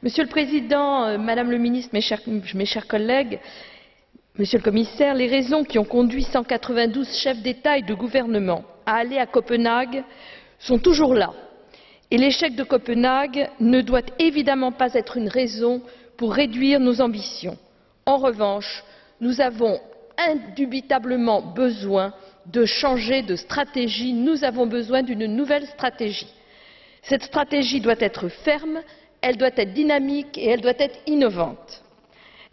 Monsieur le Président, Madame le Ministre, mes chers collègues, Monsieur le Commissaire, les raisons qui ont conduit 192 chefs d'État et de gouvernement à aller à Copenhague sont toujours là. Et l'échec de Copenhague ne doit évidemment pas être une raison pour réduire nos ambitions. En revanche, nous avons indubitablement besoin de changer de stratégie. Nous avons besoin d'une nouvelle stratégie. Cette stratégie doit être ferme, elle doit être dynamique et elle doit être innovante.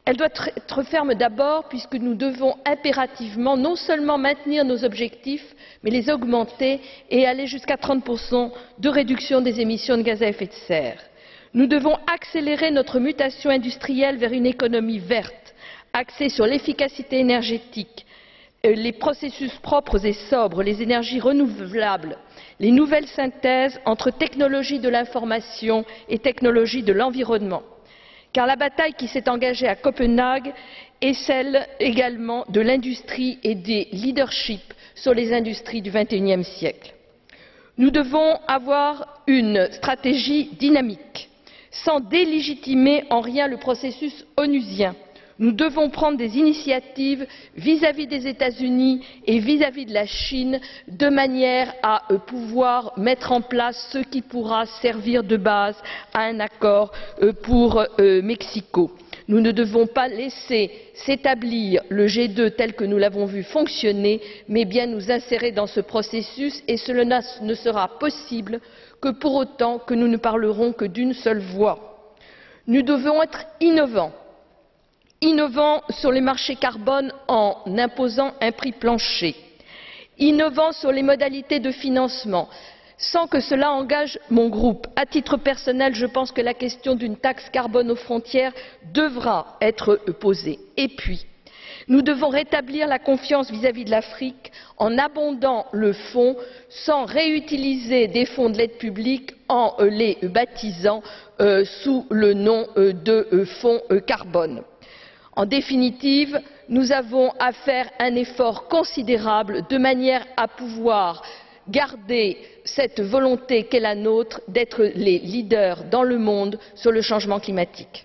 Elle doit être ferme d'abord puisque nous devons impérativement non seulement maintenir nos objectifs, mais les augmenter et aller jusqu'à 30% de réduction des émissions de gaz à effet de serre. Nous devons accélérer notre mutation industrielle vers une économie verte, axée sur l'efficacité énergétique, les processus propres et sobres, les énergies renouvelables, les nouvelles synthèses entre technologie de l'information et technologie de l'environnement. Car la bataille qui s'est engagée à Copenhague est celle également de l'industrie et des leaderships sur les industries du XXIe siècle. Nous devons avoir une stratégie dynamique, sans délégitimer en rien le processus onusien. Nous devons prendre des initiatives vis-à-vis des États-Unis et vis-à-vis de la Chine, de manière à pouvoir mettre en place ce qui pourra servir de base à un accord pour Mexico. Nous ne devons pas laisser s'établir le G2 tel que nous l'avons vu fonctionner, mais bien nous insérer dans ce processus, et cela ne sera possible que pour autant que nous ne parlerons que d'une seule voix. Nous devons être innovants sur les marchés carbone en imposant un prix plancher, innovants sur les modalités de financement, sans que cela engage mon groupe. À titre personnel, je pense que la question d'une taxe carbone aux frontières devra être posée. Et puis, nous devons rétablir la confiance vis-à-vis de l'Afrique en abondant le fonds sans réutiliser des fonds de l'aide publique en les baptisant sous le nom de fonds carbone. En définitive, nous avons à faire un effort considérable de manière à pouvoir garder cette volonté qu'est la nôtre d'être les leaders dans le monde sur le changement climatique.